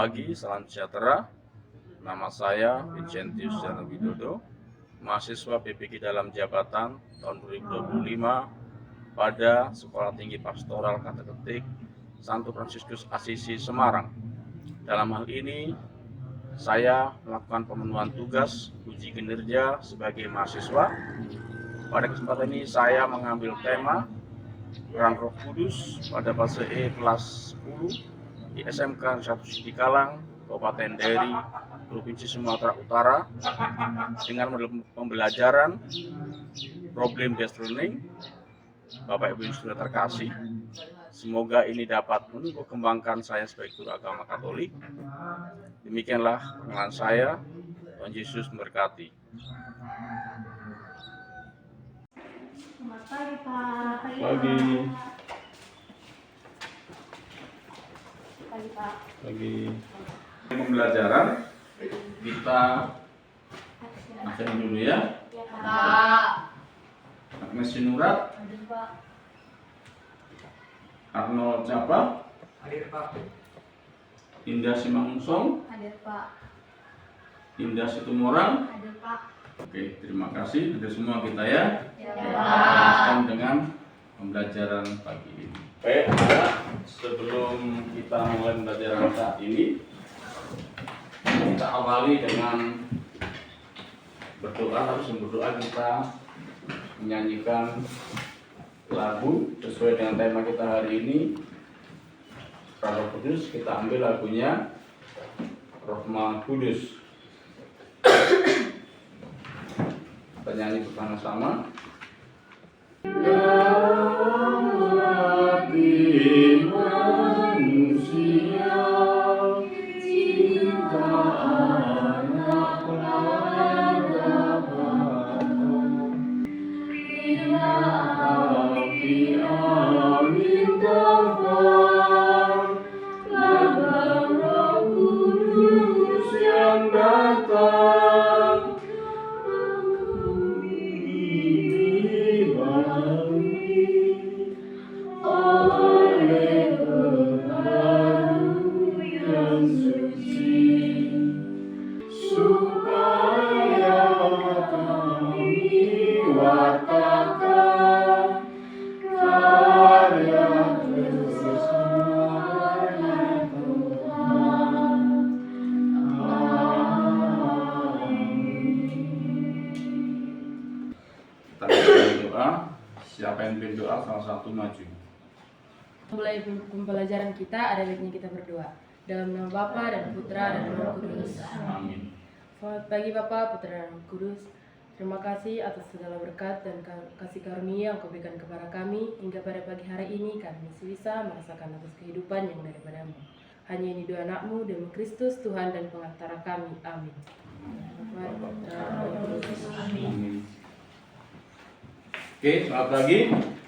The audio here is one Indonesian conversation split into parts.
pagi, salam sejahtera. Nama saya Vincentius Jana Widodo, mahasiswa PPG dalam jabatan tahun 2025 pada Sekolah Tinggi Pastoral Kata Ketik Santo Fransiskus Asisi Semarang. Dalam hal ini, saya melakukan pemenuhan tugas uji kinerja sebagai mahasiswa. Pada kesempatan ini saya mengambil tema Peran Roh Kudus pada fase E kelas 10 di SMK 1 Sidikalang, Kabupaten Dairi, Provinsi Sumatera Utara, dengan model pembelajaran problem based learning. Bapak Ibu yang sudah terkasih, semoga ini dapat menumbuh kembangkan saya sebagai guru agama Katolik. Demikianlah pengenalan saya. Tuhan Yesus memberkati. Selamat pagi, Pak. Pagi. Pagi, Pak. Pagi. Pembelajaran kita akhirnya dulu ya. Ya, Pak. Agnes Sinurat, Hadir, Pak. Arnold Capa, Hadir, Pak. Indah Simangunsong, Hadir, Pak. Indah Situmorang. Hadir, Pak. Oke, terima kasih untuk semua kita ya. Ya, Lanjutkan dengan pembelajaran pagi ini. Baik, sebelum kita mulai pembelajaran saat ini, kita awali dengan berdoa. Harus berdoa, kita menyanyikan lagu sesuai dengan tema kita hari ini, Peran Roh Kudus. Kita ambil lagunya Roh Maha Kudus. Kita nyanyi bersama-sama. Dalam hati manusia, cinta anak pada Bapa, bila api angin terbang, lambang Roh Kudus yang datang, oleh pengaruh yang suci, supaya kami wartakan karya besarnya Tuhan. Amin. Kita berdoa. Siapa yang berdoa, salah satu maju. Mulai pembelajaran kita, ada baiknya kita berdoa. Dalam nama Bapa dan Putra dan Roh Kudus. Amin. Selamat pagi Bapa, Putra dan Roh Kudus. Terima kasih atas segala berkat dan kasih karunia yang Kau berikan kepada kami hingga pada pagi hari ini kami masih bisa merasakan atas kehidupan yang daripada-Mu. Hanya ini doa Anak-Mu demi Kristus Tuhan dan pengantara kami. Amin. Amin. Oke, selamat pagi.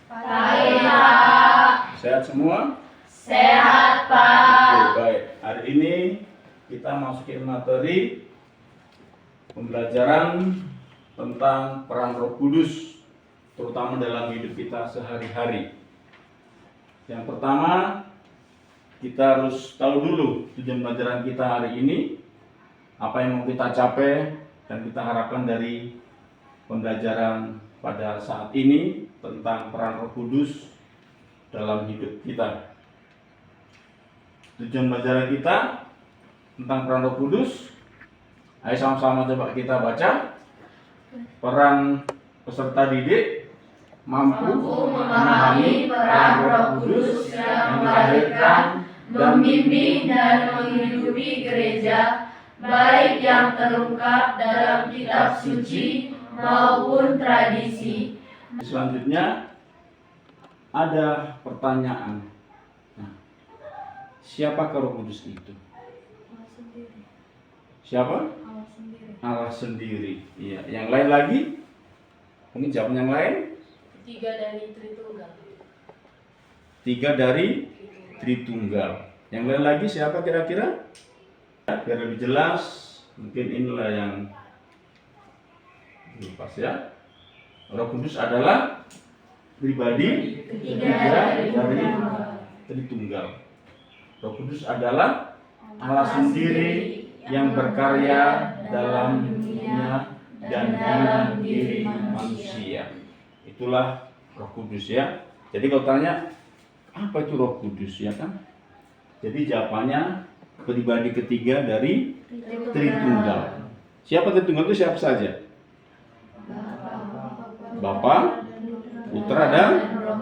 Pagi, Pak. Sehat semua? Sehat, Oke, Pak. baik. Hari ini kita masukin materi pembelajaran tentang peran Roh Kudus, terutama dalam hidup kita sehari-hari. Yang pertama, kita harus tahu dulu tujuan pembelajaran kita hari ini, apa yang mau kita capai dan kita harapkan dari pembelajaran pada saat ini tentang peran Roh Kudus dalam hidup kita. Tujuan pembelajaran kita tentang peran Roh Kudus, ayo sama-sama coba kita baca. Peran peserta didik mampu memahami peran Roh Kudus yang melahirkan, Membimbing dan menghidupi gereja, baik yang terungkap dalam kitab suci maupun tradisi. Selanjutnya ada pertanyaan. Nah, siapakah Roh Kudus itu? Siapa? Allah sendiri. Iya. Yang lain lagi? Mungkin jawaban yang lain? 3 dari Tritunggal. 3 dari Tritunggal. Yang lain lagi siapa kira-kira? Biar lebih jelas, mungkin inilah yang pas ya. Roh Kudus adalah pribadi ketiga dari Tritunggal. Roh Kudus adalah Allah sendiri yang berkarya dalam dunia dan dalam diri manusia. Itulah Roh Kudus ya. Jadi kalau tanya apa itu Roh Kudus ya kan? Jadi jawabannya pribadi ketiga dari Tritunggal. Siapa Tritunggal itu siapa saja? Bapa, Putra dan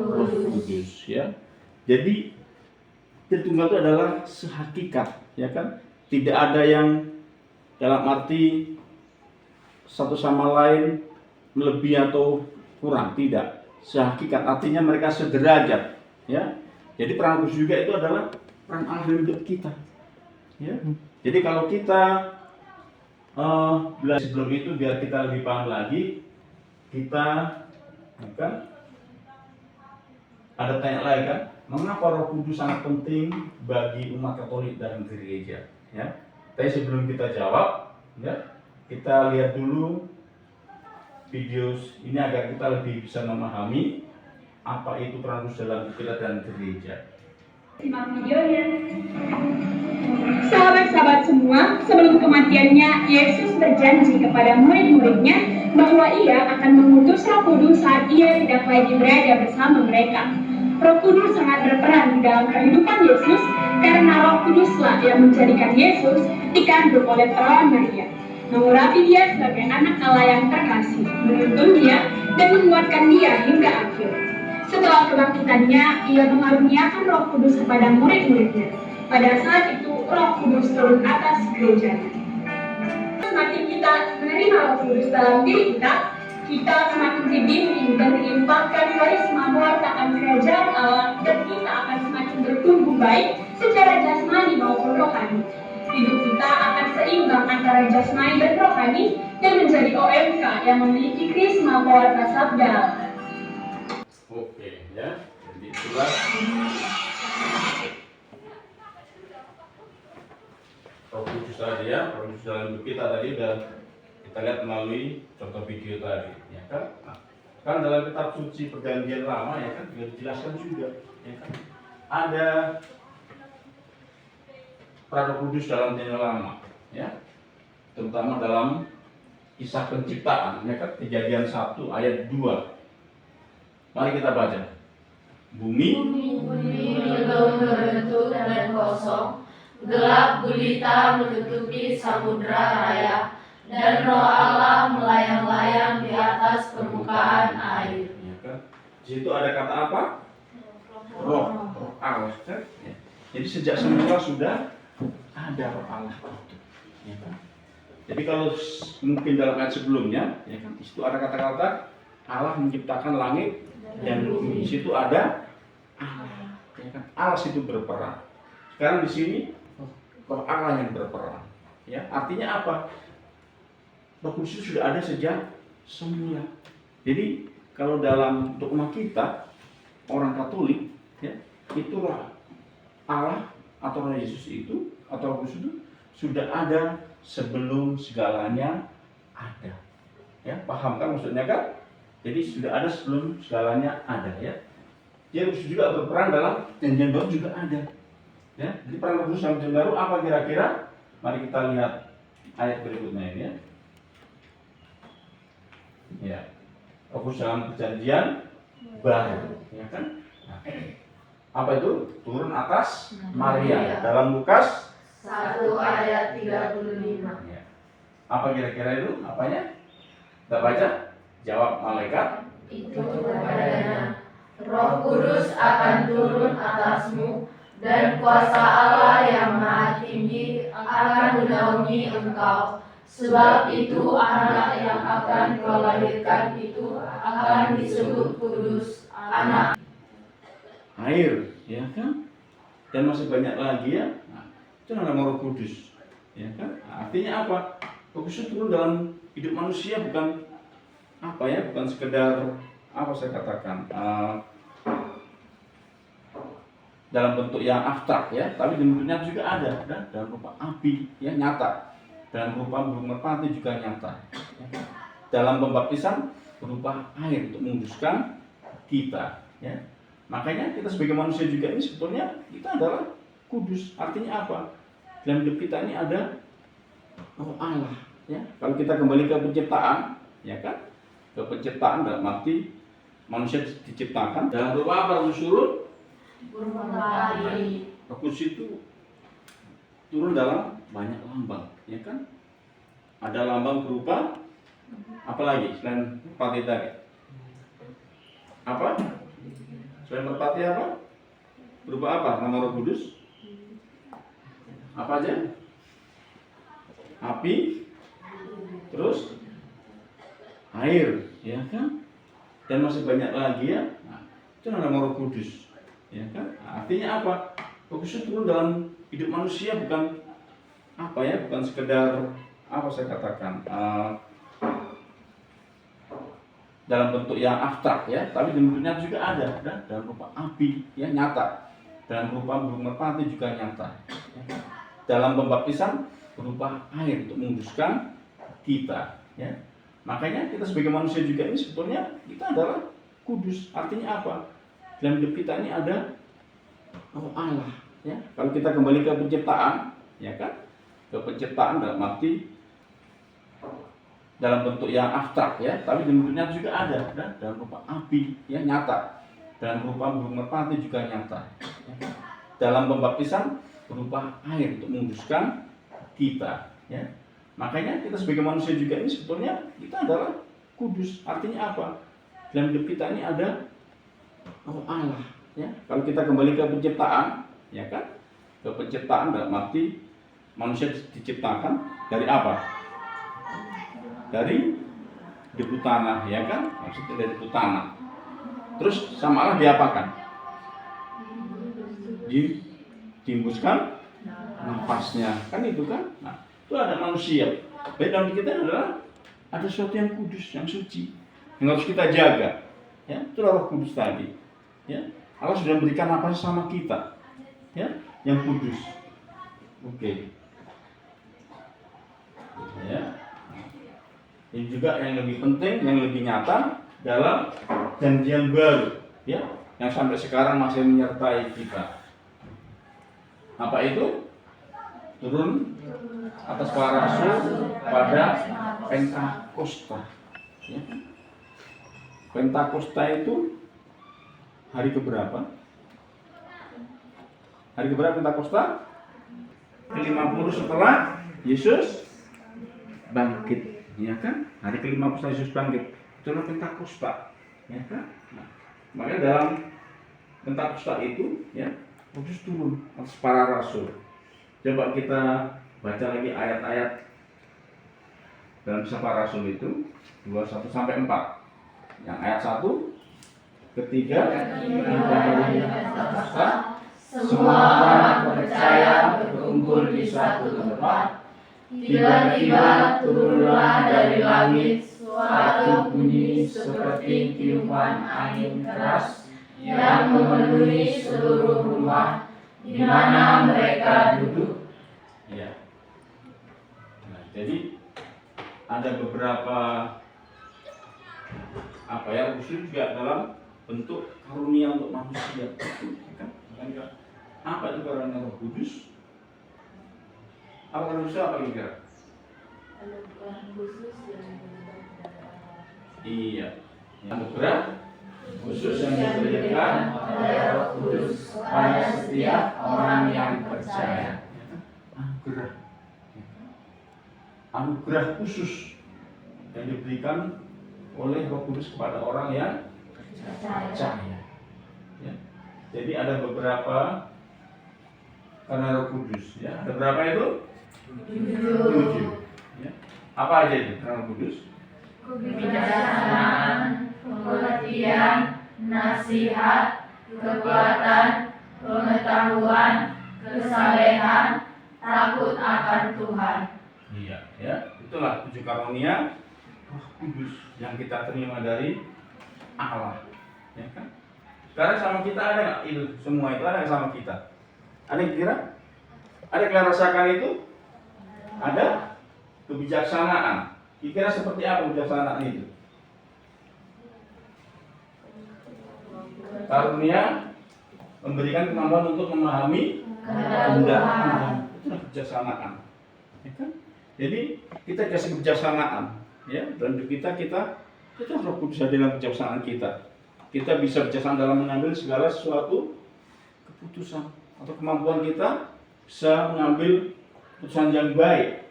Roh Kudus ya. Jadi Tritunggal itu adalah sehakikat ya kan? Tidak ada yang dalam arti satu sama lain lebih atau kurang, tidak. Sehakikat artinya mereka sederajat ya. Jadi peran kudus juga itu adalah peran Allah dalam hidup kita ya. Jadi kalau kita belajar sebelum itu biar kita lebih paham lagi, kita kan ada tanya lagi kan, mengapa Roh Kudus sangat penting bagi umat Katolik dan gereja ya. Tapi sebelum kita jawab ya, kita lihat dulu video ini agar kita lebih bisa memahami apa itu peran kudus dalam kita dan gereja. Simak videonya. Sahabat-sahabat semua, sebelum kematiannya, Yesus berjanji kepada murid-muridnya bahwa ia akan mengutus Roh Kudus saat ia tidak lagi berada bersama mereka. Roh Kudus sangat berperan di dalam kehidupan Yesus karena Roh Kuduslah yang menjadikan Yesus dikandung oleh perawan Maria, mengurapi dia sebagai anak Allah yang terkasih, menuntun dia dan menguatkan dia hingga akhir. Setelah kebangkitannya, ia mengaruniakan Roh Kudus kepada murid-muridnya. Pada saat itu, Roh Kudus turun atas gerejanya. Semakin kita menerima Roh Kudus dalam diri kita semakin dibimbing dan dilimpahkan karisma mewartakan kerajaan Allah, dan kita akan semakin bertumbuh baik secara jasmani maupun rohani. Hidup kita akan seimbang antara jasmani dan rohani dan menjadi OMK yang memiliki karisma pewarta sabda Allah. Oke ya, jadi itulah Roh Kudus tadi ya, Roh Kudus dalam hidup kita tadi dan kita lihat melalui contoh video tadi ya kan. Nah, kan dalam kitab suci Perjanjian Lama ya kan juga dijelaskan juga ya kan, ada peran Roh Kudus dalam Perjanjian Lama ya, terutama dalam kisah penciptaan ya kan, Kejadian 1 ayat 2. Mari kita baca. Bumi belum berbentuk dan kosong, gelap gulita menutupi samudra raya, dan Roh Allah melayang-layang di atas permukaan air. Ya kan? Di situ ada kata apa? Roh Allah. Kan? Ya. Jadi sejak semula sudah ada Roh Allah itu. Ya kan? Jadi kalau mungkin dalam ayat sebelumnya, ya kan, di situ ada kata-kata Allah menciptakan langit dan bumi. Di situ ada Allah. Ya kan? Allah situ berperan. Sekarang di sini Roh Allah yang berperan. Ya, artinya apa? Roh Kudus itu sudah ada sejak semula. Jadi kalau dalam dogma kita orang Katolik, ya, itu Roh Allah atau Roh Yesus itu atau Roh Kudus itu sudah ada sebelum segalanya ada. Ya, paham kan maksudnya kan? Jadi sudah ada sebelum segalanya ada ya. Dia juga berperan dalam Perjanjian Baru juga ada. Ya, jadi peran Roh Kudus dalam Perjanjian Baru apa kira-kira? Mari kita lihat ayat berikutnya ini ya. Ya, Roh Kudus dalam Perjanjian Baru, ya kan? Nah, apa itu? Turun atas Maria dalam Lukas 1 ayat 35. ya. Apa kira-kira itu? Apanya? Kita baca. Jawab malaikat. Itu kepadanya, Roh Kudus akan turun atasmu, dan kuasa Allah yang Maha Tinggi akan menaungi engkau. Sebab itu anak yang akan kau lahirkan itu akan disebut kudus, anak Air, ya kan? Dan masih banyak lagi ya. Nah, itu nama Roh Kudus, ya kan? Nah, artinya apa? Roh Kudus turun dalam hidup manusia bukan apa ya? Bukan sekedar apa saya katakan dalam bentuk yang abstrak ya, tapi bentuknya juga ada dalam rupa api ya, nyata. Dalam rupa burung merpati juga nyata. Dalam pembaptisan berupa air untuk menguduskan kita. Ya. Makanya kita sebagai manusia juga ini sebetulnya kita adalah kudus. Artinya apa? dalam hidup kita ini ada roh Allah. Ya, kalau kita kembali ke penciptaan, ya kan? Ke penciptaan dalam arti manusia diciptakan dalam rupa apa? Roh turun. Berupa air. Roh Kudus itu turun dalam banyak lambang, ya kan? Ada lambang berupa apa lagi selain merpati tadi? Apa? Selain merpati apa? Berupa apa nama Roh Kudus? Apa aja? Api, terus air, ya kan? Dan masih banyak lagi ya. Nah, itu nama Roh Kudus, ya kan? Nah, artinya apa? Roh Kudus turun dalam hidup manusia bukan apa ya? Bukan sekedar apa saya katakan dalam bentuk yang abstrak ya, tapi bentuknya juga ada dalam rupa api ya, nyata. Dalam rupa burung merpati juga nyata. Dalam pembaptisan berupa air untuk menguduskan kita ya. Makanya kita sebagai manusia juga ini sebetulnya kita adalah kudus. Artinya apa? Dalam hidup kita ini ada roh Allah ya. Kalau kita kembali ke penciptaan, ya kan? Ke penciptaan dalam arti dalam bentuk yang abstrak ya, tapi bentuknya juga ada dalam rupa api ya, nyata. Dalam rupa burung merpati juga nyata. Ya. Dalam pembaptisan berupa air untuk menguduskan kita ya. Makanya kita sebagai manusia juga ini sebetulnya kita adalah kudus. Artinya apa? Dalam hidup kita ini ada roh Allah ya. Kalau kita kembali ke penciptaan, ya kan? Ke penciptaan dalam arti manusia diciptakan dari apa? Dari debu tanah, ya kan? Maksudnya dari debu tanah. Terus sama Allah diapakan? Dihembuskan nafasnya, kan itu kan? Nah, itu ada manusia. Baik dalam kita adalah ada sesuatu yang kudus, yang suci, yang harus kita jaga. Ya, itu Roh Kudus tadi. Ya, Allah sudah memberikan nafas sama kita, ya, yang kudus. Oke. Ya. Ini juga yang lebih penting, yang lebih nyata dalam janjian baru, ya, yang sampai sekarang masih menyertai kita. Apa itu? Turun atas para rasul pada Pentakosta. Ya. Pentakosta itu hari keberapa? Hari keberapa Pentakosta? Ke-50 setelah Yesus bangkit. Ya kan? Hari ke-50 setelah Yesus bangkit. Itulah Pentakosta. Ya kan? Nah, makanya dalam Pentakosta itu ya, Kudus turun atas para rasul. Coba kita baca lagi ayat-ayat dalam kisah para rasul itu 21 sampai 4. Yang ayat 1, ketiga hari Pentakosta, Semua orang percaya berkumpul di suatu tempat. Tiba-tiba turunlah dari langit suatu bunyi seperti tiupan angin keras yang memenuhi seluruh rumah di mana mereka duduk. Ya. Nah, jadi ada beberapa apa ya, khusus juga dalam bentuk karunia untuk manusia. Kan? Apa itu karunia Roh Kudus? Apa karunia kudus apa kira-kira? Anugerah khusus yang diberikan kepada Allah. Iya. Anugerah khusus yang diberikan oleh Roh Kudus kepada setiap orang yang percaya. Anugerah khusus yang diberikan oleh Roh Kudus kepada orang yang percaya. Ya. Jadi ada beberapa karena Roh Kudus. Ya. Ada berapa itu? 7. Ya. Apa aja itu karena Roh Kudus? Kebijaksanaan, pengertian, nasihat, kekuatan, pengetahuan, kesalehan, takut akan Tuhan. Iya, ya. Itulah 7 karunia Roh Kudus yang kita terima dari Allah. Ya kan? Sekarang sama kita ada nggak itu? Semua itu ada nggak sama kita? Ada yang kira? Ada yang kalian rasakan itu? Ada kebijaksanaan. Kira seperti apa kebijaksanaan itu? Karunia memberikan kemampuan untuk memahami kehendak Tuhan. itulah kebijaksanaan, ya kan? Jadi kita kasih kebijaksanaan, ya, dan kita Roh Kudus ada dalam kebijaksanaan kita. Kita bisa bijaksana dalam mengambil segala sesuatu keputusan atau kemampuan kita bisa mengambil keputusan yang baik,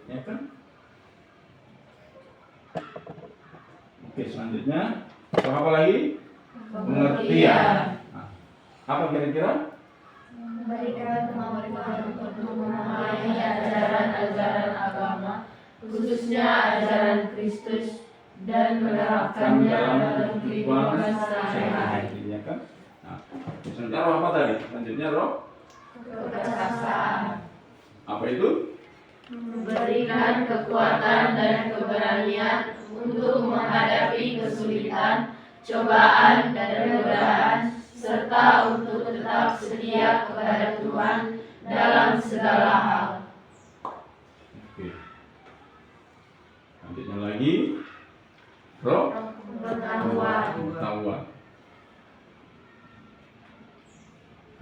ya kan? Oke, selanjutnya apa lagi? Pengertian. Nah, apa kira-kira? Memberikan kemampuan untuk memahami ajaran-ajaran agama, khususnya ajaran Kristus, dan menerapkannya dalam kehidupan sehari-hari. Ya kan? Nah, selanjutnya roh apa tadi? Selanjutnya roh Kepercayaan, apa itu? memberikan kekuatan dan keberanian untuk menghadapi kesulitan, cobaan, dan godaan, serta untuk tetap setia kepada Tuhan dalam segala hal. Oke. Selanjutnya lagi roh pengetahuan.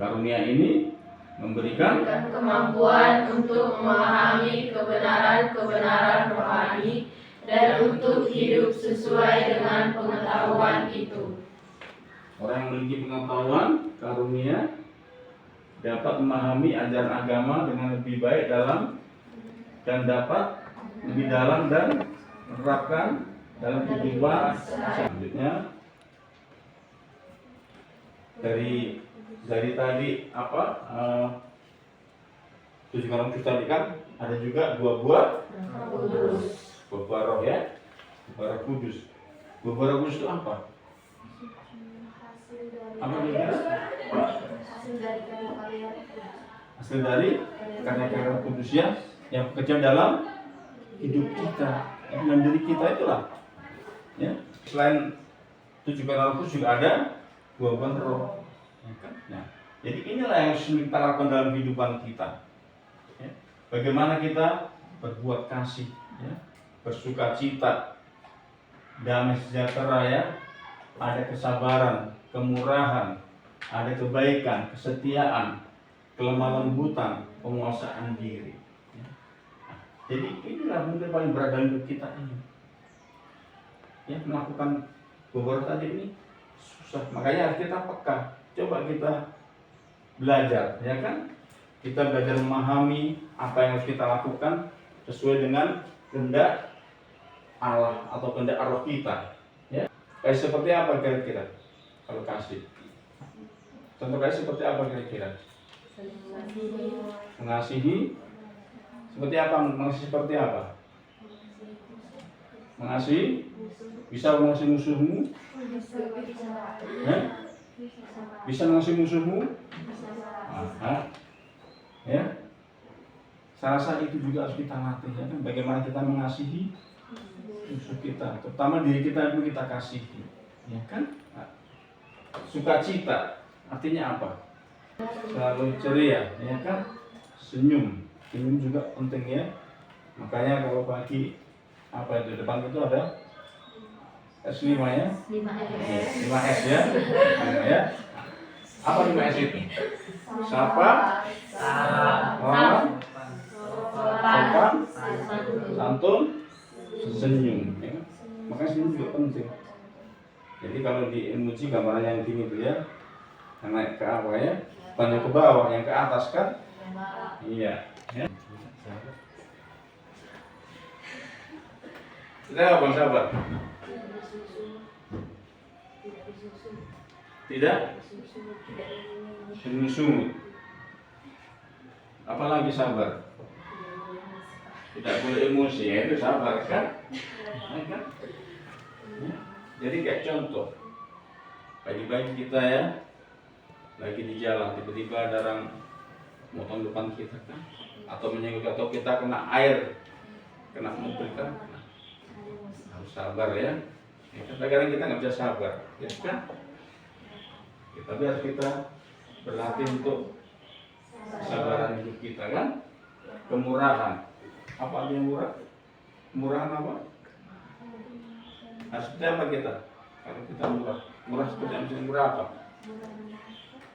Karunia ini memberikan Kemampuan untuk memahami kebenaran-kebenaran rohani dan untuk hidup sesuai dengan pengetahuan itu. orang yang memiliki pengetahuan karunia dapat memahami ajaran agama dengan lebih baik dan dapat lebih dalam dan menerapkan dalam kehidupan. Selanjutnya dari tadi apa 7 orang kita tadi kan ada juga buah roh ya, buah roh kudus. Buah roh kudus itu apa? Apa kira-kira? Hasil dari karya-karya roh kudus yang bekerja dalam hidup kita, dalam diri kita itulah. Ya. Selain 7 karya roh kudus juga ada buah roh. Nah, jadi inilah yang harus kita lakukan dalam kehidupan kita. Ya. Bagaimana kita berbuat kasih, ya, bersuka cita, damai sejahtera, ya, ada kesabaran, kemurahan, ada kebaikan, kesetiaan, kelemah lembutan, penguasaan diri. Ya. Nah, jadi inilah mungkin paling berat dalam hidup kita ini. Ya, melakukan beberapa tadi ini susah, makanya kita peka. Coba kita belajar, ya kan? Kita belajar memahami apa yang harus kita lakukan sesuai dengan kehendak Allah atau kehendak roh kita. Ya, kayak seperti apa kira-kira? Kalau kasih, contoh kayak seperti apa kira-kira? Mengasihi. Seperti apa? Mengasihi seperti apa? Mengasihi. Bisa mengasihi musuhmu? Ya? Bisa mengasihi musuhmu? Aha. Ya. Saya rasa itu juga harus kita latih, ya kan? Bagaimana kita mengasihi musuh kita, terutama diri kita itu kita kasihi, ya kan? Nah, sukacita artinya apa? Selalu ceria, ya kan? Senyum juga penting, ya. Makanya kalau pagi apa itu depan itu ada S5 ya? 5S ya? Ya. Apa 5S itu? Sapa, sopan, santun, senyum. Ya. Makanya senyum juga penting. Jadi kalau di emoji gambarnya yang gini tuh ya, yang naik ke bawah ya, bukan yang ke bawah, yang ke atas kan? Iya. Ya. Tidak bang sabar. Tidak sungut. Apalagi sabar. Tidak boleh emosi, ya itu sabar kan? Ya. Jadi kayak contoh, pagi-pagi kita ya lagi di jalan, tiba-tiba ada orang motong depan kita kan, atau menyenggol, atau kita kena air, kena mobil kan, harus sabar ya. Kadang-kadang kita nggak bisa sabar, ya kan? Tapi harus kita berlatih untuk kesabaran hidup kita kan, kemurahan. Apa artinya murah? Kemurahan apa? Harus seperti apa kita? Kalau kita murah seperti apa? Murah apa?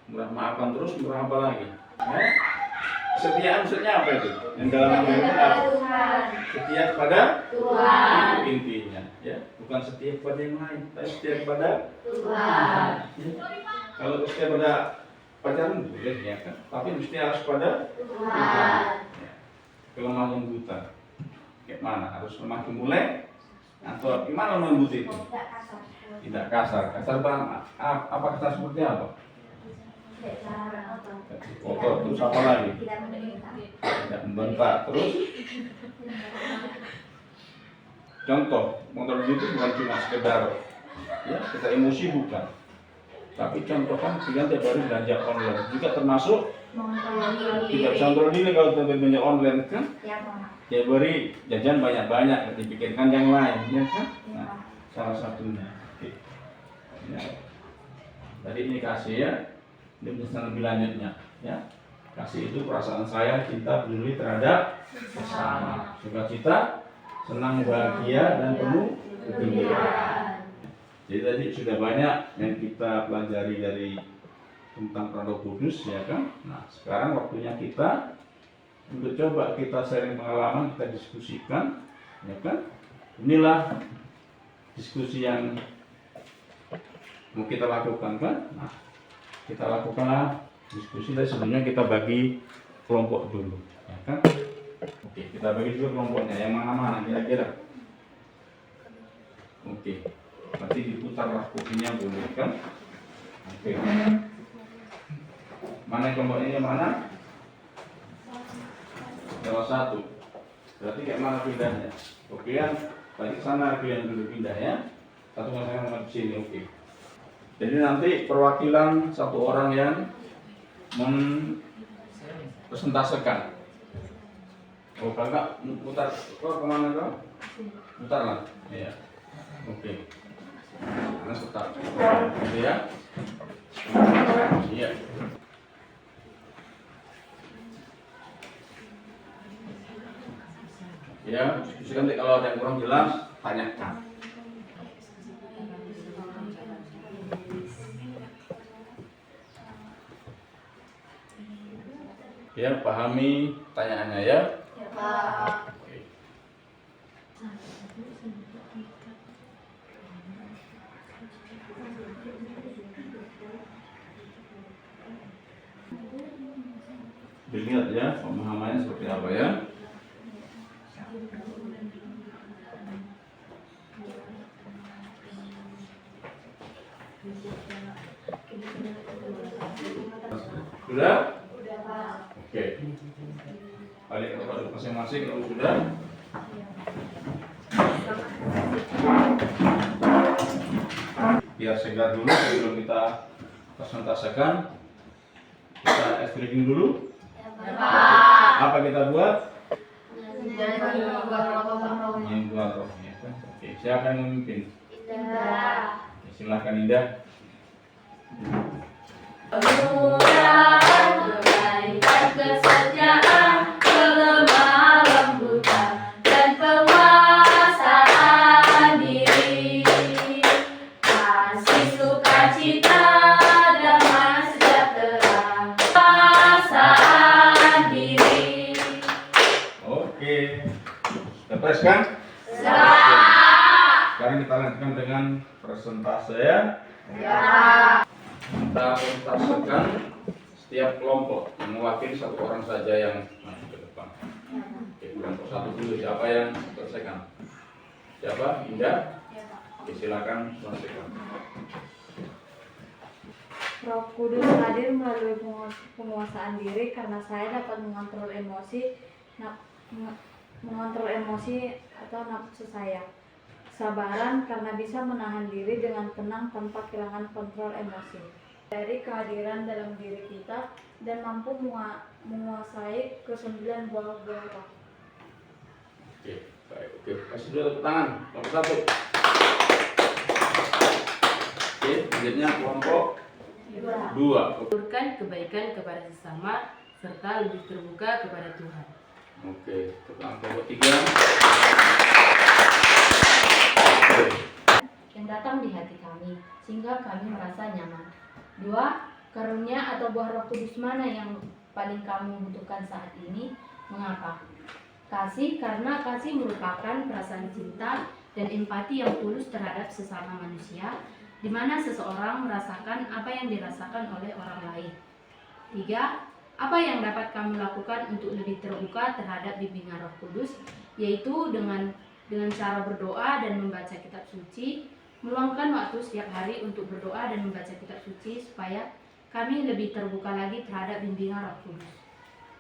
Murah maafkan terus, murah apa lagi? Setia maksudnya apa itu? Yang dalam agama itu apa? Tuhan. Setia kepada Tuhan. itu intinya, ya. Bukan setia kepada yang lain, tapi setia kepada Tuhan. ya. Kalau setia pada pacaran boleh ya kan, tapi mesti harus pada Tuhan. ya. Kelemah lembutan, kayak mana? Harus lemah gemulai atau gimana lembut itu? Tidak kasar. Kasar bang, apa kasar seperti apa? Kotor, terus apa lagi? Tidak membentak, terus contoh, motor itu bukan cuma sekedar ya, kita emosi bukan, tapi contoh kan kita tiap hari belanja online juga termasuk tidak bisa kontrol diri kalau kita belanja online kan, tiap hari jajan banyak-banyak, dipikirkan yang lain ya kan, nah, salah satunya. Oke. Ya. Tadi ini kasih ya. Ini penjelasan lebih lanjutnya ya. Kasih itu perasaan saya, cinta, peduli terhadap sesama, sukacita, senang, bahagia dan penuh kegembiraan. Jadi tadi sudah banyak yang kita pelajari dari tentang Roh Kudus ya kan. Nah, sekarang waktunya kita untuk coba kita sharing pengalaman, kita diskusikan ya kan. Inilah diskusi yang mau kita lakukan kan. Nah, kita lakukanlah diskusi. Tapi sebelumnya kita bagi kelompok dulu ya kan. Oke, kita bagi dulu kelompoknya yang mana-mana kira-kira. Oke, nanti diputarlah kopinya dulu kan. Oke, mana kelompoknya yang mana? Salah satu. Berarti kayak mana pindahnya? Oke kan, balik sana kalian dulu pindah ya. Satu sama di sini, oke. Jadi nanti perwakilan satu orang yang mempresentasekan. Oh kakak putar, kok kemana kau? Putar lah, iya. Oke. Karena putar, gitu ya. Iya. Ya, diskusikan nanti kalau ada yang kurang jelas, tanyakan. Ya, pahami pertanyaannya ya. Ya, Pak. Oke. Dilihat ya pemahamannya seperti apa ya. Sudah? Oke. Balik ke tempat masing-masing kalau sudah. Biar segar dulu sebelum kita presentasikan. Kita extracting dulu. Ya, Pak. Apa kita buat? Jadi Membuat rohnya. Oke, siapa yang memimpin? Indah. Silahkan Indah. Kemurahan, kebaikan, kesetiaan, kelemah lembutan, dan penguasaan diri. Kasih sukacita, damai sejahtera, penguasaan diri. Oke. Terus kan? Siap. Sekarang kita lanjutkan dengan presentase ya. Siap. Kita presentasikan setiap kelompok yang mewakili satu orang saja yang maju ke depan. Oke, kelompok satu dulu siapa yang selesaikan? Siapa? Indah? Oke, silakan selesaikan. Roh Kudus hadir melalui penguasaan diri karena saya dapat mengontrol emosi atau nafsu saya. Kesabaran karena bisa menahan diri dengan tenang tanpa kehilangan kontrol emosi. Dari kehadiran dalam diri kita dan mampu menguasai ke-9 buah-buah roh. Oke, baik. Oke, kasih dulu tepuk tangan. Nomor satu. Oke, selanjutnya kelompok dua. Mengaturkan kebaikan kepada sesama serta lebih terbuka kepada Tuhan. Oke, kelompok tiga. Yang datang di hati kami, sehingga kami merasa nyaman. 2. Karunia atau buah Roh Kudus mana yang paling kamu butuhkan saat ini? Mengapa? Kasih, karena kasih merupakan perasaan cinta dan empati yang tulus terhadap sesama manusia, di mana seseorang merasakan apa yang dirasakan oleh orang lain. 3. Apa yang dapat kamu lakukan untuk lebih terbuka terhadap bimbingan Roh Kudus, yaitu dengan cara berdoa dan membaca kitab suci, meluangkan waktu setiap hari untuk berdoa dan membaca kitab suci supaya kami lebih terbuka lagi terhadap bimbingan Roh Kudus.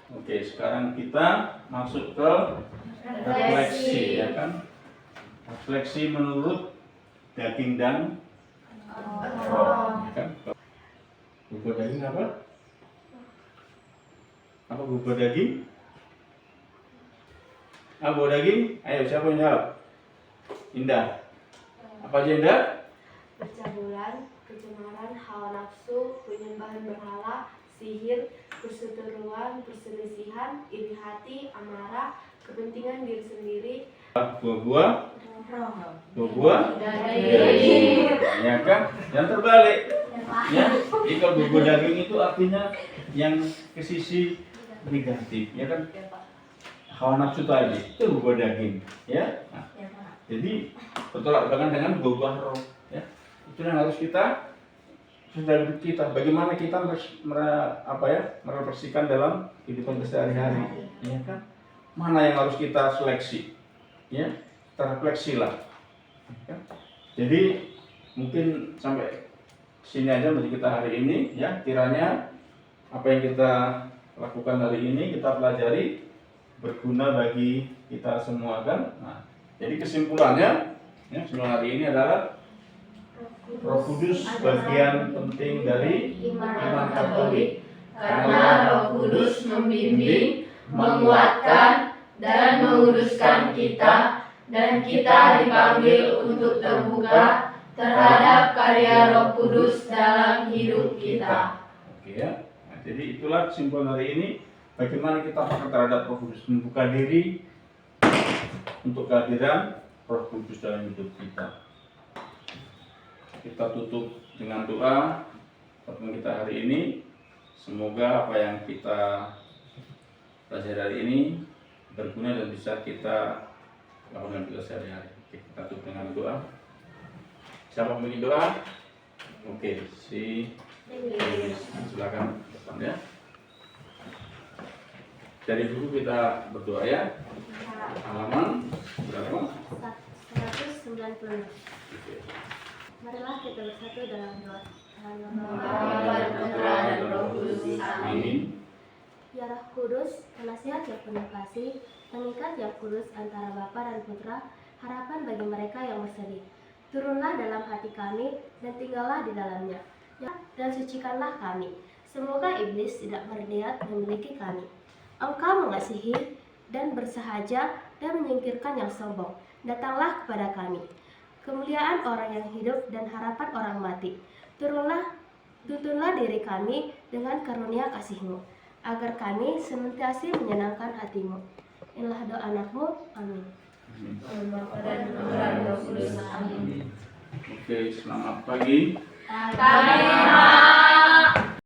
Oke, sekarang kita masuk ke refleksi, ya kan? Refleksi menurut daging dan roh, ya kan? Bubur daging apa? Apa bubur daging? Apa bubur daging? Ayo, siapa yang jawab? Indah. Apa aja Indah? Percabulan, kecemaran, hawa nafsu, penyembahan berhala, sihir, perseteruan, perselisihan, iri hati, amarah, kepentingan diri sendiri, Buah-buah, roh. buah-buah, ya kan? Yang terbalik, ya. Jadi kalau bubur daging itu artinya yang ke sisi negatif, ya kan? Hawa nafsu tadi itu bubur daging, ya. Nah, jadi bertolak belakang dengan buah roh, ya. Itu yang harus kita sudah kita. Bagaimana kita merefleksikan dalam kehidupan sehari-hari, ya kan? Mana yang harus kita seleksi, ya? Terefleksilah. Ya. Jadi mungkin sampai sini aja untuk kita hari ini, ya. Kiranya apa yang kita lakukan hari ini kita pelajari berguna bagi kita semua kan. Nah, jadi kesimpulannya, ya, kesimpulan hari ini adalah Roh Kudus bagian penting dari iman Katolik, Karena Roh Kudus membimbing, menguatkan, dan menguruskan kita, dan kita dipanggil untuk terbuka terhadap karya Roh Kudus dalam hidup kita. Oke, ya. Nah, jadi itulah kesimpulan hari ini. Bagaimana kita pakai terhadap Roh Kudus, membuka diri untuk kehadiran Roh Kudus dalam hidup kita. Kita tutup dengan doa pertemuan kita hari ini. Semoga apa yang kita pelajari hari ini berguna dan bisa kita lakukan kita sehari-hari. Oke, kita tutup dengan doa. Siapa yang ingin doa? Oke, silakan depan ya. Dari dulu kita berdoa ya. Halaman berapa? 190. Oke. Marilah kita bersatu dalam doa. Bapa dan Putra dan Roh Kudus. Amin. Ya Roh Kudus, penasihat yang penuh kasih, pengikat yang kudus antara Bapa dan Putra, harapan bagi mereka yang bersedih. Turunlah dalam hati kami dan tinggallah di dalamnya. Dan sucikanlah kami. Semoga iblis tidak berniat memiliki kami. Engkau mengasihi dan bersahaja dan menyingkirkan yang sombong. Datanglah kepada kami. Kemuliaan orang yang hidup dan harapan orang mati. Tuntunlah diri kami dengan karunia kasih-Mu, agar kami senantiasa menyenangkan hati-Mu. Inilah doa anakmu. Amin. Bapa dan Putra dan Roh Kudus. Amin. Oke, selamat pagi. Kami